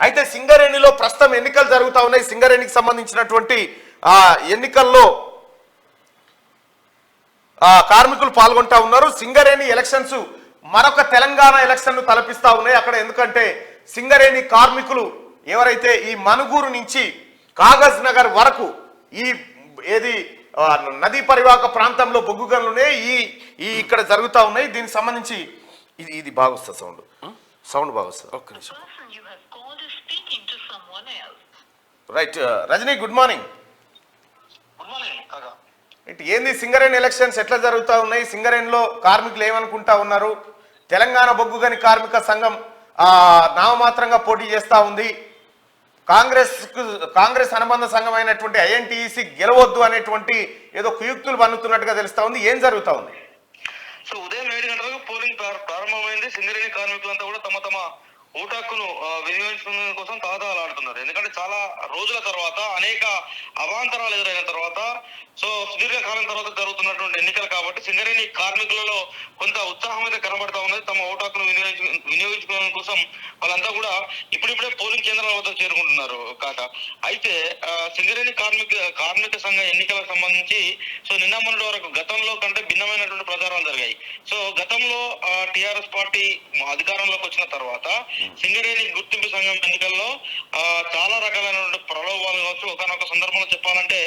అయితే సింగరేణిలో ప్రస్తుతం ఎన్నికలు జరుగుతూ ఉన్నాయి. సింగరేణికి సంబంధించినటువంటి ఎన్నికల్లో కార్మికులు పాల్గొంటా ఉన్నారు. సింగరేణి ఎలక్షన్స్ మరొక తెలంగాణ ఎలక్షన్ తలపిస్తా ఉన్నాయి అక్కడ. ఎందుకంటే సింగరేణి కార్మికులు ఎవరైతే ఈ మనుగూరు నుంచి కాగజ్ నగర్ వరకు ఈ ఏది నదీ పరివాహక ప్రాంతంలో బొగ్గు గనులునే ఈ ఇక్కడ జరుగుతూ ఉన్నాయి. దీనికి సంబంధించి ఇది బాగా వస్తుంది సౌండ్ బాగా వస్తుంది. ఒక్క నిమిషం. Right Rajani, good morning. ఏంది సింగరేణి ఎలక్షన్స్ ఎట్లా జరుగుతూ ఉన్నాయి? సింగరేణిలో కార్మికులు ఏమనుకుంటా ఉన్నారు? తెలంగాణ బొగ్గు గని కార్మిక సంఘం నామమాత్రంగా పోటీ చేస్తూ ఉంది. కాంగ్రెస్ అనుబంధ సంఘం అయినటువంటి ఐఎన్టీఈసీ గెలవద్దు అనేటువంటి ఏదో కుయుక్తులు పన్నుతున్నట్టుగా తెలుస్తా ఉంది. ఏం జరుగుతూ ఉంది? సో ఉదయం 7 గంటలకు పోలింగ్ ప్రారంభమైంది. సింగరేణి కార్మికులంతా కూడా తమ తమ ఓటు హక్కును వినియోగించుకునే కోసం తాతాలాడుతున్నారు. ఎందుకంటే చాలా రోజుల తర్వాత, అనేక అవాంతరాలు ఎదురైన తర్వాత, సో సుదీర్ఘకాలం తర్వాత జరుగుతున్నటువంటి ఎన్నికలు కాబట్టి సింగరేణి కార్మికులలో కొంత ఉత్సాహం అయితే కనబడతా ఉన్నది. తమ ఓటు హక్కును వినియోగించుకోవడం కోసం వాళ్ళంతా కూడా ఇప్పుడిప్పుడే పోలింగ్ కేంద్రాల వద్ద చేరుకుంటున్నారు కాక. అయితే సింగరేణి కార్మిక సంఘ ఎన్నికలకు సంబంధించి సో నిన్న మొన్నటి వరకు గతంలో కంటే భిన్నమైనటువంటి ప్రచారాలు జరిగాయి. సో గతంలో టిఆర్ఎస్ పార్టీ అధికారంలోకి వచ్చిన తర్వాత సింగరేణి గుర్తింపు సంఘం ఎన్నికల్లో చాలా రకాలైనటువంటి ప్రలోభాలు కావచ్చు. ఒకనొక సందర్భంలో చెప్పాలంటే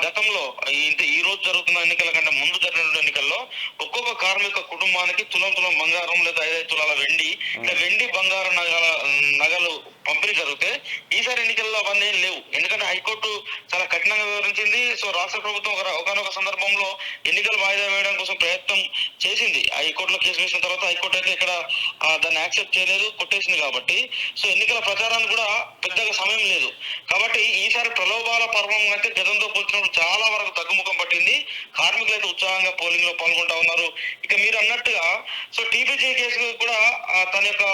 గతంలో ఈ రోజు జరుగుతున్న ఎన్నికల కంటే ముందు జరిగిన ఎన్నికల్లో ఒక్కొక్క కార్మిక కుటుంబానికి తులం బంగారం లేదా 5 తులాల వెండి బంగారం నగలు పంపిణీ జరిగితే ఈసారి ఎన్నికల్లో అవన్నీ లేవు. ఎందుకంటే హైకోర్టు చాలా కఠినంగా వివరించింది. సో రాష్ట్ర ప్రభుత్వం ఒకనొక సందర్భంలో ఎన్నికలు వాయిదా వేయడం కోసం ప్రయత్నం చేసింది. హైకోర్టులో కేసు వేసిన తర్వాత హైకోర్టు అయితే ఇక్కడ దాన్ని యాక్సెప్ట్ చేయలేదు, కొట్టేసింది. కాబట్టి సో ఎన్నికల ప్రచారానికి కూడా పెద్దగా సమయం లేదు. కాబట్టి ఈసారి ప్రలోభాల పర్వం అయితే గతంతో పోల్చినప్పుడు చాలా వరకు తగ్గుముఖం పట్టింది. కార్మికులు అయితే ఉత్సాహంగా పోలింగ్ లో పాల్గొంటా ఉన్నారు. ఇక మీరు అన్నట్టుగా సో టీబీజీ కేసు కూడా తన యొక్క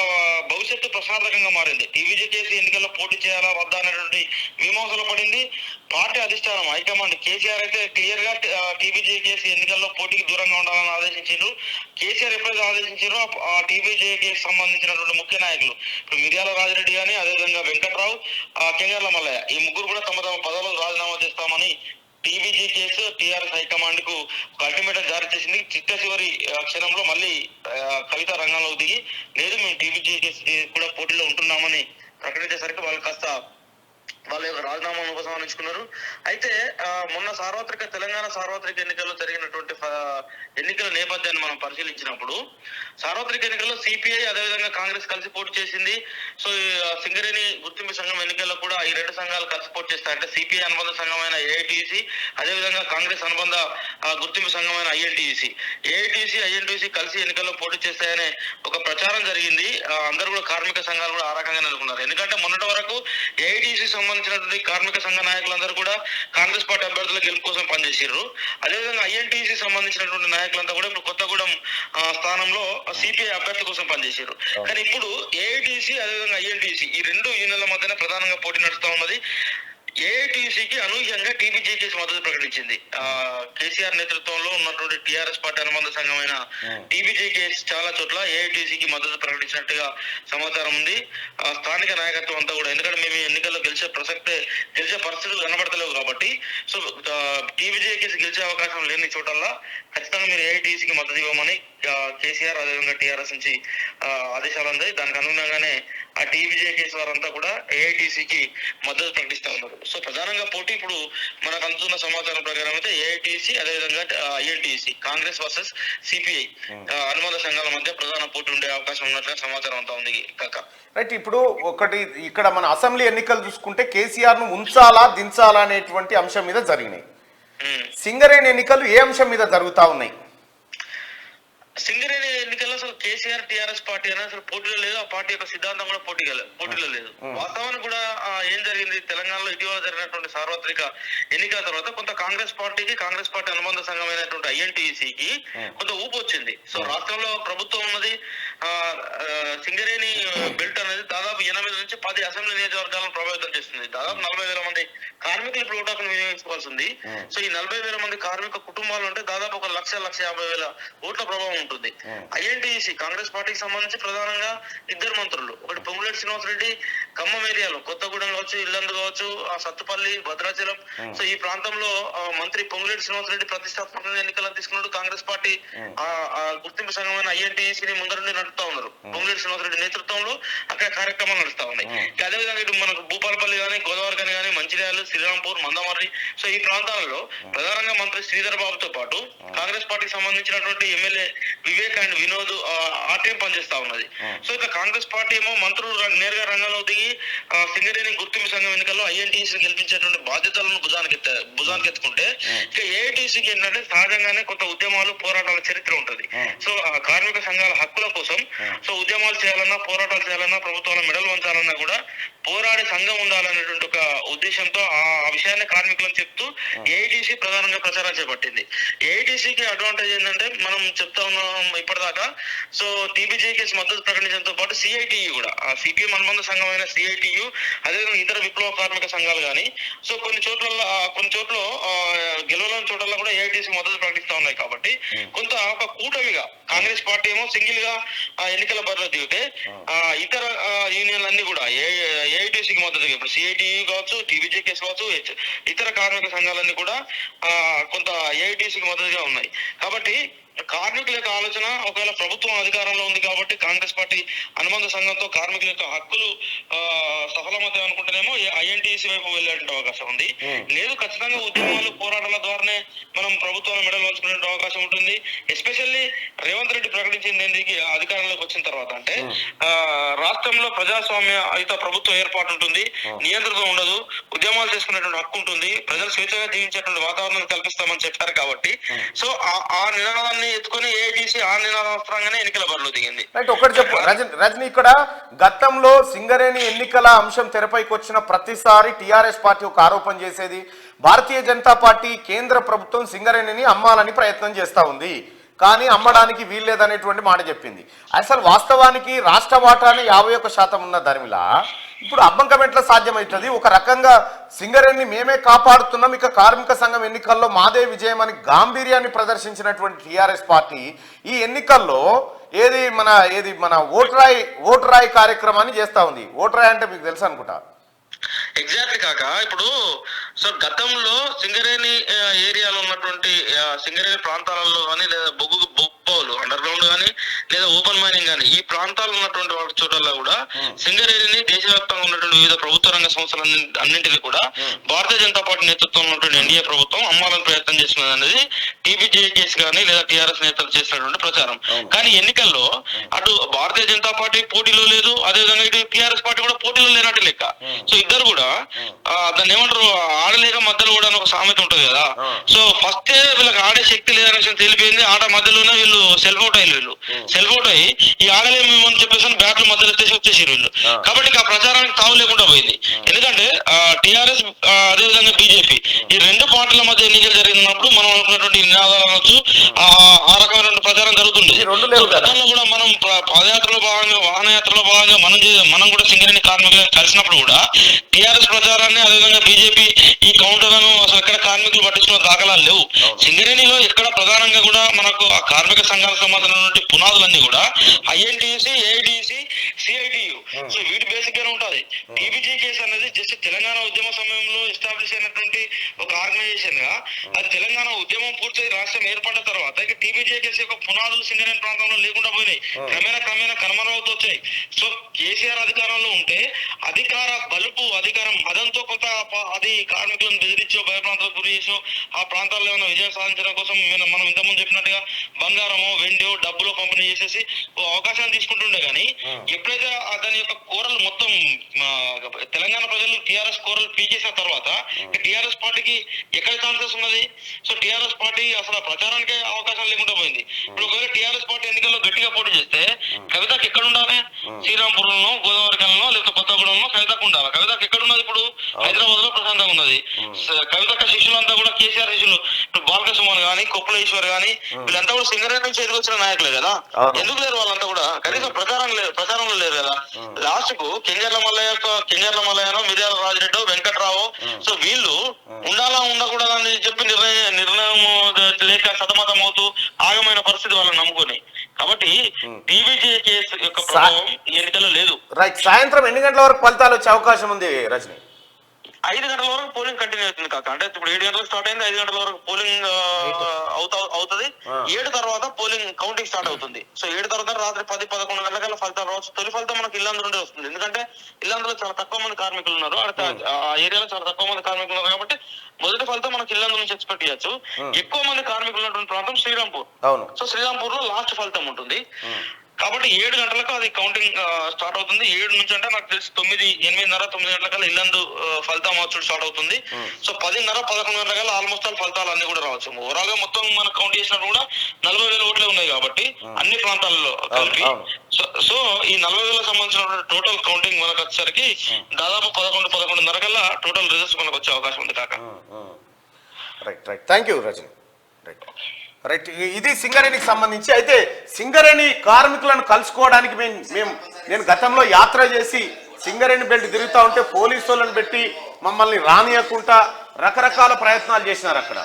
భవిష్యత్తు ప్రశ్నార్థకంగా మారింది. టీబీజీ కేసు ఎన్నికల్లో పోటీ చేయాలా వద్దా అనేటువంటి మీమాంసలో పడింది. పార్టీ అధిష్టానం హైకమాండ్ కేసీఆర్ అయితే క్లియర్ గా టీబీజీ కేసు ఎన్నికల్లో పోటీకి దూరంగా ఉండాలని ఆదేశించారు. కేసీఆర్ ఎప్పుడైతే ఆదేశించారో ఆ టీబీజీ కేసు సంబంధించినటువంటి ముఖ్య నాయకులు ఇప్పుడు మిర్యాల రాజిరెడ్డి గాని, అదేవిధంగా వెంకట్రావు, కెంగర్ల మల్లయ్య, ఈ ముగ్గురు కూడా తమ పదవులకు రాజీనామా చేస్తామని టీబీజీ కేసు టీఆర్ఎస్ హైకమాండ్ కు అల్టిమేటం జారీ చేసింది. చివరి క్షణంలో మళ్ళీ కవిత రంగంలోకి దిగి లేదు మేము టీబీజీ కేసు కూడా పోటీలో ఉంటున్నామని ప్రకటించేసరికి వాళ్ళు కాస్త వాళ్ళ యొక్క రాజీనామా ఉపసంహరించుకున్నారు. అయితే మొన్న తెలంగాణ సార్వత్రిక ఎన్నికల్లో జరిగినటువంటి ఎన్నికల నేపథ్యాన్ని మనం పరిశీలించినప్పుడు సార్వత్రిక ఎన్నికల్లో సిపిఐ అదేవిధంగా కాంగ్రెస్ కలిసి పోటీ చేసింది. సో సింగరేణి గుర్తింపు సంఘం ఎన్నికల్లో కూడా ఈ 2 సంఘాలు కలిసి పోటీ చేస్తాయి. అంటే సిపిఐ అనుబంధ సంఘమైన ఏఐటీసీ, అదేవిధంగా కాంగ్రెస్ అనుబంధ గుర్తింపు సంఘమైన ఐఎన్టీసీ కలిసి ఎన్నికల్లో పోటీ చేస్తాయనే ఒక ప్రచారం జరిగింది. అందరూ కూడా కార్మిక సంఘాలు కూడా ఆ రకంగా నెలకొన్నారు. ఎందుకంటే మొన్నటి వరకు ఏఐటీసీ సంబంధించినటువంటి కార్మిక సంఘ నాయకులందరూ కూడా కాంగ్రెస్ పార్టీ అభ్యర్థుల గెలుపు కోసం పనిచేసారు. అదేవిధంగా ఐఎన్టీసీ సంబంధించినటువంటి నాయకులంతా కూడా ఇప్పుడు కొత్తగూడెం స్థానంలో సిపిఐ అభ్యర్థి కోసం పనిచేశారు. కానీ ఇప్పుడు ఏఐటీసీ అదేవిధంగా ఐఎన్టీసీ ఈ 2 యూనియన్ల మధ్యన ప్రధానంగా పోటీ నడుస్తూ ఉన్నది. ఏఐటీసీకి అనూహ్యంగా టీబీజీ కేసు మద్దతు ప్రకటించింది. కేసీఆర్ నేతృత్వంలో ఉన్నటువంటి టీఆర్ఎస్ పార్టీ అనుబంధ సంఘమైన టీబీజీ కేసు చాలా చోట్ల ఏఐటీసీకి మద్దతు ప్రకటించినట్టుగా సమాచారం ఉంది. స్థానిక నాయకత్వం అంతా కూడా, ఎందుకంటే మేము ఎన్నికల్లో గెలిచే పరిస్థితులు కనబడతలేవు కాబట్టి సో టీబీజీ కేసు గెలిచే అవకాశం లేని చోటల్లా ఖచ్చితంగా మీరు ఏఐటీసీకి మద్దతు ఇవ్వమని కేసీఆర్ అదేవిధంగా టీఆర్ఎస్ నుంచి ఆదేశాలు అందాయి. దానికి అనుగుణంగానే ఆ టీబీజీ కేసు వారంతా కూడా ఏఐటీసీకి మద్దతు ప్రకటిస్తా ఉన్నారు. సో ప్రధానంగా పోటీ ఇప్పుడు మనకు అందుతున్న సమాచారం ప్రకారం అయితే ఏఐటీసీ అదేవిధంగా ఐఎన్టీసీ కాంగ్రెస్ వర్సెస్ సిపిఐ అనుబంధ సంఘాల మధ్య ప్రధాన పోటీ ఉండే అవకాశం ఉన్నట్లుగా సమాచారం అంతా ఉంది కాక. రైట్. ఇప్పుడు ఒకటి ఇక్కడ మన అసెంబ్లీ ఎన్నికలు చూసుకుంటే కేసీఆర్ ను ఉంచాలా దించాలా అనేటువంటి అంశం మీద జరిగినాయి. సింగరేణి ఎన్నికలు ఏ అంశం మీద జరుగుతా ఉన్నాయి? సింగరేణి ఎన్నికల్లో అసలు కేసీఆర్ టీఆర్ఎస్ పార్టీ అనేది అసలు పోటీలో లేదు. ఆ పార్టీ యొక్క సిద్ధాంతం కూడా పోటీలో లేదు. వాస్తవానికి కూడా ఏం జరిగింది, తెలంగాణలో ఇటీవల జరిగినటువంటి సార్వత్రిక ఎన్నికల తర్వాత కొంత కాంగ్రెస్ పార్టీ అనుబంధ సంఘమైనటువంటి ఐఎన్టీసీకి కొంత ఊపు వచ్చింది. సో రాష్ట్రంలో ప్రభుత్వం ఉన్నది. సింగరేణి బెల్ట్ అనేది దాదాపు 8 నుంచి 10 అసెంబ్లీ నియోజకవర్గాలను ప్రభావితం చేస్తుంది. దాదాపు 40,000 మంది కార్మికులు ఇప్పుడు ఓటు హక్కును వినియోగించుకోవాల్సి ఉంది. సో ఈ 40,000 మంది కార్మిక కుటుంబాలు అంటే దాదాపు 1,50,000 ఓట్ల ప్రభావం ఉంటుంది. ఐఎన్టీసీ ఏఐటిసి కాంగ్రెస్ పార్టీకి సంబంధించి ప్రధానంగా ఇద్దరు మంత్రులు, ఒకటి పొంగులేటి శ్రీనివాసరెడ్డి ఖమ్మం ఏరియాలో కొత్తగూడెం కావచ్చు, ఇల్లందు కావచ్చు, ఆ సత్తుపల్లి, భద్రాచలం, సో ఈ ప్రాంతంలో మంత్రి పొంగులేటి శ్రీనివాసరెడ్డి ప్రతిష్టాత్మకంగా ఎన్నికలను తీసుకున్నాడు. కాంగ్రెస్ పార్టీ ఆ గుర్తింపు సంఘమైన ఐఎన్టీసీని ముందరుండి నడుపుతా ఉన్నారు. పొంగులేటి శ్రీనివాసరెడ్డి నేతృత్వంలో అక్కడ కార్యక్రమాలు నడుస్తా ఉన్నాయి. అదేవిధంగా ఇటు మనకు భూపాలపల్లి కానీ, గోదావరి కానీ, మంచిర్యాల, శ్రీరాంపూర్, మందమర్రి, సో ఈ ప్రాంతాలలో ప్రధానంగా మంత్రి శ్రీధర్ బాబుతో పాటు కాంగ్రెస్ పార్టీకి సంబంధించినటువంటి ఎమ్మెల్యే వివేక్ అండ్ వినోద్ ఆ టీం పనిచేస్తా ఉన్నది. సో ఇట్లా కాంగ్రెస్ పార్టీ ఏమో మంత్రులు నేరుగా రంగంలో దిగి సింగరేణి గుర్తింపు సంఘం ఎన్నికల్లో ఐఎన్టీసీని గెలిపించేటువంటి బాధ్యతలను భుజానికి ఎత్తుకుంటే, ఇక ఏఐటీసీకి ఏంటంటే సహజంగానే కొంత ఉద్యమాలు, పోరాటాల చరిత్ర ఉంటది. సో ఆ కార్మిక సంఘాల హక్కుల కోసం సో ఉద్యమాలు చేయాలన్నా, పోరాటాలు చేయాలన్నా, ప్రభుత్వాల మెడలు వంచాలన్నా కూడా పోరాడే సంఘం ఉండాలనేటువంటి ఒక ఉద్దేశంతో ఆ విషయాన్ని కార్మికులను చెప్తూ ఏఐటీసీ ప్రధానంగా ప్రచారం చేపట్టింది. ఏఐటీసీకి అడ్వాంటేజ్ ఏంటంటే, మనం చెప్తా ఉన్నాం ఇప్పటిదాకా, సో టీబీజేకేస్ మద్దతు ప్రకటించడంతో పాటు సిఐటియు కూడా, ఆ సిపిఎం అనుబంధ సంఘమైన సిఐటియు, అదేవిధంగా ఇతర విప్లవ కార్మిక సంఘాలు కానీ, సో కొన్ని చోట్ల గెలవలేని చోట్ల కూడా ఏఐటీసీ మద్దతు ప్రకటిస్తా ఉన్నాయి. కాబట్టి కొంత ఒక కూటమిగా కాంగ్రెస్ పార్టీ ఏమో సింగిల్ గా ఎన్నికల బరిలో దిగితే, ఇతర యూనియన్లన్నీ కూడా ఏఐటీసీకి మద్దతుగా, ఇప్పుడు సిఐటియు కావచ్చు, టీబీజేకేస్ కావచ్చు, ఇతర కార్మిక సంఘాలన్నీ కూడా కొంత ఏఐటీసీకి మద్దతుగా ఉన్నాయి. కాబట్టి కార్మికుల యొక్క ఆలోచన, ఒకవేళ ప్రభుత్వం అధికారంలో ఉంది కాబట్టి కాంగ్రెస్ పార్టీ అనుబంధ సంఘంతో కార్మికుల యొక్క హక్కులు సఫలమవుతాయి అనుకుంటేనేమో ఐఎన్టీసీ వైపు వెళ్ళే అవకాశం ఉంది. లేదు, ఖచ్చితంగా ఉద్యమాలు, పోరాటాల ద్వారానే మనం ప్రభుత్వాల మెడలు వంచుకునే అవకాశం ఉంటుంది. ఎస్పెషల్లీ రేవంత్ రెడ్డి ప్రకటించింది ఏంటికి అధికారంలోకి వచ్చిన తర్వాత అంటే, రాష్ట్రంలో ప్రజాస్వామ్యయుత ప్రభుత్వం ఏర్పాటు ఉంటుంది, నియంత్రణ ఉండదు, ఉద్యమాలు చేసుకునేటువంటి హక్కు ఉంటుంది, ప్రజలు స్వేచ్ఛగా జీవించేటువంటి వాతావరణం కల్పిస్తామని చెప్పారు. కాబట్టి సో ఆ నినాదాన్ని ఎత్తుకొని ఏఐటీసీ ఆ నినాదాస్త్రంగానే ఎన్నికల బరిలో దిగింది. రైట్, ఒకటి చెప్పు రజని, ఇక్కడ గతంలో సింగరేణి ఎన్నికల అంశం తెరపైకి వచ్చిన ప్రతిసారి టిఆర్ఎస్ పార్టీ ఒక ఆరోపణ చేసేది, భారతీయ జనతా పార్టీ కేంద్ర ప్రభుత్వం సింగరేణిని అమ్మాలని ప్రయత్నం చేస్తా ఉంది, కానీ అమ్మడానికి వీల్లేదనేటువంటి మాట చెప్పింది. అసలు వాస్తవానికి రాష్ట్ర వాటానే 51% ఉన్న ధర్మిలా ఇప్పుడు అబ్బకం ఎట్లా సాధ్యమవుతుంది? ఒక రకంగా సింగరేణిని మేమే కాపాడుతున్నాం, ఇక కార్మిక సంఘం ఎన్నికల్లో మాదే విజయం అని గాంభీర్యాన్ని ప్రదర్శించినటువంటి టిఆర్ఎస్ పార్టీ ఈ ఎన్నికల్లో ఏది మన ఓటరాయి కార్యక్రమాన్ని చేస్తా ఉంది. ఓటరాయి అంటే మీకు తెలుసు అనుకుంటా. ఎగ్జాక్ట్లీ కాక, ఇప్పుడు సో గతంలో సింగరేణి ఏరియాలో ఉన్నటువంటి సింగరేణి ప్రాంతాలలో కానీ, లేదా బొగ్గులు అండర్ గ్రౌండ్ కానీ, లేదా ఓపెన్ మైనింగ్ కానీ, ఈ ప్రాంతాల్లో ఉన్నటువంటి వాటి చోట్ల కూడా సింగరేణిని దేశవ్యాప్తంగా ఉన్నటువంటి వివిధ ప్రభుత్వ రంగ సంస్థలు అన్నింటినీ కూడా భారతీయ జనతా పార్టీ నేతృత్వంలో ఉన్నటువంటి ఎన్డీఏ ప్రభుత్వం అమ్మాలని ప్రయత్నం చేస్తున్నది అనేది టీబీజేకేస్ కానీ లేదా టీఆర్ఎస్ నేతలు చేసినటువంటి ప్రచారం. కానీ ఎన్నికల్లో అటు భారతీయ జనతా పార్టీ పోటీలో లేదు, అదేవిధంగా ఇటు టీఆర్ఎస్ పార్టీ కూడా పోటీలో లేనట్టు లెక్క. సో ఇద్దరు కూడా దాన్ని ఏమంటారు, ఆడలేక మధ్యలో కూడా ఒక సామెత ఉంటుంది కదా. సో ఫస్ట్ వీళ్ళకి ఆడే శక్తి లేదనే విషయం తెలిపోయింది. ఆట మధ్యలోనే వీళ్ళు సెల్ఫ్ అవుట్ అయ్యి ఈ ఆడలేము అని చెప్పేసి బ్యాట్లు మధ్యలో ఎత్తేసి వచ్చేసారు వీళ్ళు. కాబట్టి ఆ ప్రచారానికి తావు లేకుండా పోయింది. ఎందుకంటే టీఆర్ఎస్ అదేవిధంగా బీజేపీ ఈ రెండు పార్టీల మధ్య ఎన్నికలు జరిగినప్పుడు మనం అనుకున్నటువంటి నినాదాలు అనొచ్చు, ఆ రకమైన ప్రచారం జరుగుతుంది. గతంలో కూడా మనం పాదయాత్రలో భాగంగా, వాహనయాత్రలో భాగంగా మనం కూడా సింగరేణి కార్మికులను కలిసినప్పుడు కూడా టీఆర్ఎస్ ప్రచారాన్ని, అదేవిధంగా బీజేపీ ఈ కౌంటర్లను అసలు ఎక్కడ కార్మికులు పట్టించుకున్న దాఖలాలు లేవు. సింగరేణిలో ఎక్కడ ప్రధానంగా కూడా మనకు ఆ కార్మిక సంఘాలకు సంబంధించినటువంటి పునాదులన్నీ కూడా ఐఎన్టీసీ, ఏఐటీసీ, సిఐటియు, సో వీటి బేసిక్ గానే ఉంటుంది. టీబీజీకేస్ అనేది జస్ట్ తెలంగాణ ఉద్యమ సమయంలో ఎస్టాబ్లిష్ అయినటువంటి ఒక ఆర్గనైజేషన్ గా, అది తెలంగాణ ఉద్యమం పూర్తి రాష్ట్రం ఏర్పడిన తర్వాత ఇక టీబీజేకేస్ యొక్క పునాదులు సింగరేణి ప్రాంతంలో లేకుండా పోయినాయి. క్రమేణా కనుమరుగవుతూ వచ్చాయి. సో కేసీఆర్ అధికారంలో ఉంటే అధికార బలుపు, అధికారం మదంతో కొంత అది కార్మికులను బెదిరించో, భయప్రాంతాలకు గురి చేసో, ఆ ప్రాంతాల్లో ఏమైనా విజయం సాధించడం కోసం మనం ఇంతకుముందు చెప్పినట్టుగా బంగారమో, వెండో, డబ్బులో పంపిణీ చేసేసి అవకాశాన్ని తీసుకుంటుండే. కానీ ఎప్పుడైతే దాని యొక్క కోరలు మొత్తం తెలంగాణ ప్రజలు టీఆర్ఎస్ కోరలు పీకేసిన తర్వాత టీఆర్ఎస్ పార్టీకి ఎక్కడ ఛాన్సెస్ ఉన్నది? సో టీఆర్ఎస్ పార్టీ అసలు ప్రచారానికి అవకాశం లేకుండా పోయింది. ఇప్పుడు ఒకవేళ టీఆర్ఎస్ పార్టీ ఎన్నికల్లో గట్టిగా పోటీ చేస్తే కవితకి ఎక్కడ ఉండాలి? శ్రీరాంపురంలో, గోదావరిలో, లేకపోతే కొత్తగూడెంలో కవితకు ఉండాలి. కవితకు ఎక్కడ ఉన్నది? ఇప్పుడు హైదరాబాద్ లో ప్రశాంతంగా ఉన్నది. కవితక్క శిష్యులంతా కూడా కేసీఆర్ శిష్యులు. ఇప్పుడు బాలకృష్ణ కానీ, కొప్పుల ఈశ్వర్ కానీ, వీళ్ళంతా కూడా సింగరేణి నుంచి ఎదురొచ్చిన నాయకులే కదా. ఎందుకు లేరు వాళ్ళంతా కూడా? కనీసం ప్రచారంలో లేరు కదా. లాస్ట్ కు కెంజర్ల మల్లయ్యనో, మిర్యాల రాజిరెడ్డో, వెంకట్రావు, సో వీళ్ళు ఉండాలా ఉండకూడదని చెప్పి నిర్ణయం లేక సతమతం అవుతూ ఆగమైన పరిస్థితి వాళ్ళని నమ్ముకొని. కాబట్టి టీవీజే కేసు యొక్క ప్రభావం ఈ ఎన్నికల్లో లేదు. రైట్, సాయంత్రం ఎన్ని గంటల వరకు ఫలితాలు వచ్చే అవకాశం ఉంది రజని? 5 గంటల వరకు పోలింగ్ కంటిన్యూ అవుతుంది కాక. అంటే ఇప్పుడు 7 గంటలకు స్టార్ట్ అయింది, 5 గంటల వరకు పోలింగ్ అవుతుంది. 7 తర్వాత పోలింగ్ కౌంటింగ్ స్టార్ట్ అవుతుంది. సో 7 తర్వాత రాత్రి 10-11 గంటల ఫలితాలు రావచ్చు. తొలి ఫలితం మనకి ఇల్లందు నుండి వస్తుంది, ఎందుకంటే ఇల్లందులో చాలా తక్కువ మంది కార్మికులు ఉన్నారు, ఆ ఏరియాలో చాలా తక్కువ మంది కార్మికులు ఉన్నారు. కాబట్టి మొదటి ఫలితం మనకి ఇల్లందు నుంచి ఎక్స్పెక్ట్ చేయొచ్చు. ఎక్కువ మంది కార్మికులు ఉన్నటువంటి ప్రాంతం శ్రీరాంపూర్. సో శ్రీరాంపూర్ లో లాస్ట్ ఫలితం ఉంటుంది. కాబట్టి 7 గంటలకు అది కౌంటింగ్ స్టార్ట్ అవుతుంది. 7 నుంచి అంటే నాకు తెలిసి 9, 8:30, 9 గంటలకల్లా ఇల్లందు ఫలితం వచ్చి స్టార్ట్ అవుతుంది. సో 10:30, 11 గంటలకల్లా ఆల్మోస్ట్ ఆల్ ఫలితాలు అన్ని కూడా రావచ్చు. ఓవరాల్ గా మొత్తం మనం కౌంట్ చేసినప్పుడు కూడా 40,000 ఓట్లే ఉన్నాయి కాబట్టి అన్ని ప్రాంతాల్లో కలిపి. సో ఈ 40,000 సంబంధించిన టోటల్ కౌంటింగ్ మనకు వచ్చేసరికి దాదాపు 11-11:30 కల్లా టోటల్ రిజల్ట్స్ మనకు వచ్చే అవకాశం ఉంది కాక. Right right, thank you Rajani. Right right, ఇది సింగరేణికి సంబంధించి. అయితే సింగరేణి కార్మికులను కలుసుకోవడానికి నేను గతంలో యాత్ర చేసి సింగరేణి బెల్ట్ తిరుగుతూ ఉంటే పోలీసు వాళ్ళని పెట్టి మమ్మల్ని రానియకుండా రకరకాల ప్రయత్నాలు చేసినారు అక్కడ.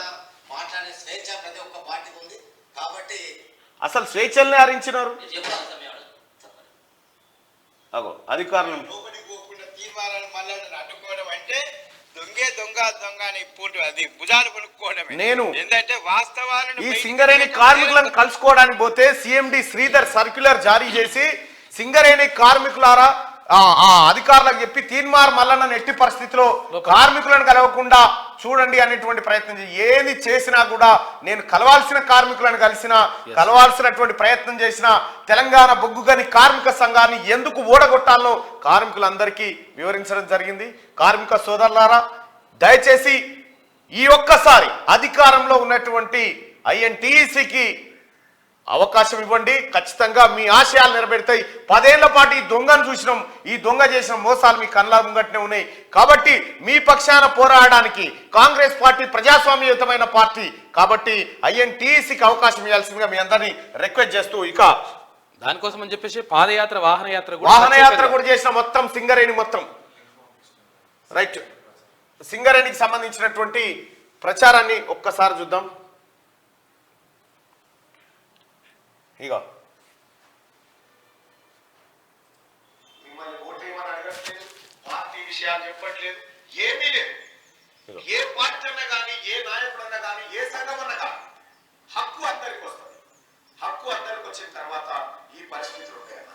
అసలు స్వేచ్ఛల్ని హరించినారు అగో అధికారులు. నేను ఈ సింగరేణి కార్మికులను కలుసుకోవడానికి పోతే సిఎండి శ్రీధర్ సర్క్యులర్ జారీ చేసి సింగరేణి కార్మికులారా అధికారులకు చెప్పి తీన్మార్ మల్లన్న ఎట్టి పరిస్థితిలో కార్మికులను కలవకుండా చూడండి అనేటువంటి ప్రయత్నం ఏది చేసినా కూడా నేను కలవాల్సిన కార్మికులను కలవాల్సినటువంటి ప్రయత్నం చేసిన తెలంగాణ బొగ్గుగని కార్మిక సంఘాన్ని ఎందుకు ఓడగొట్టాలో కార్మికులందరికీ వివరించడం జరిగింది. కార్మిక సోదరులారా, దయచేసి ఈ ఒక్కసారి అధికారంలో ఉన్నటువంటి ఐఎన్టీసీకి అవకాశం ఇవ్వండి. ఖచ్చితంగా మీ ఆశయాలు నెరవేరుతాయి. 10 ఏళ్ల పాటు ఈ దొంగను చూసినాం, ఈ దొంగ చేసిన మోసాలు మీ కళ్ళ ముంగట్నే ఉన్నాయి. కాబట్టి మీ పక్షాన పోరాడడానికి కాంగ్రెస్ పార్టీ ప్రజాస్వామ్యయుతమైన పార్టీ కాబట్టి ఐఎన్టీసీకి అవకాశం ఇవ్వాల్సిందిగా మీ అందరినీ రిక్వెస్ట్ చేస్తూ, ఇక దానికోసం అని చెప్పేసి పాదయాత్ర వాహనయాత్ర కూడా చేసిన మొత్తం సింగరేణి మొత్తం రైట్. సింగరేణికి సంబంధించినటువంటి ప్రచారాన్ని ఒక్కసారి చూద్దాం. ఇక మిమ్మల్ని ఓటేయమని అడగట్లేదు, పార్టీ విషయాలు చెప్పట్లేదు, ఏమీ లేదు. ఏ పార్టీ అన్నా కానీ, ఏ నాయకుడన్నా కానీ, ఏ సంఘం అన్నా కానీ హక్కు అందరికి వస్తుంది. హక్కు అందరికి వచ్చిన తర్వాత ఈ పరిస్థితులు ఉంటాయన్న.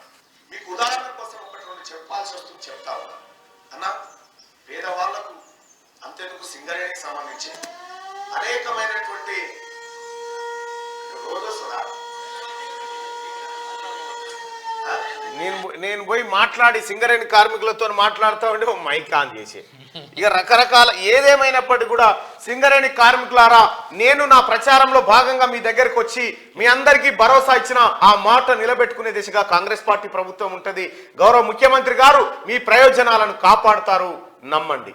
మీకు ఉదాహరణ కోసం ఒకటి రెండు చెప్పాల్సి వస్తుంది, చెప్తా ఉన్నా అన్న. పేదవాళ్లకు అంతెందుకు సింగరేణికి సంబంధించి అనేకమైనటువంటి రోజు నేను పోయి మాట్లాడి సింగరేణి కార్మికులతో మాట్లాడుతూ ఉంటే మైక్ ఆన్ చేసి ఇక రకరకాల ఏదేమైనప్పటికీ కూడా సింగరేణి కార్మికులారా, నేను నా ప్రచారంలో భాగంగా మీ దగ్గరికి వచ్చి మీ అందరికీ భరోసా ఇచ్చిన ఆ మాట నిలబెట్టుకునే దిశగా కాంగ్రెస్ పార్టీ ప్రభుత్వం ఉంటుంది. గౌరవ ముఖ్యమంత్రి గారు మీ ప్రయోజనాలను కాపాడుతారు, నమ్మండి.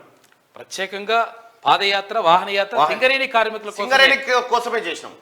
ప్రత్యేకంగా పాదయాత్ర వాహనయాత్ర సింగరేణి కార్మికుల సింగరేణి కోసమే చేసినాం.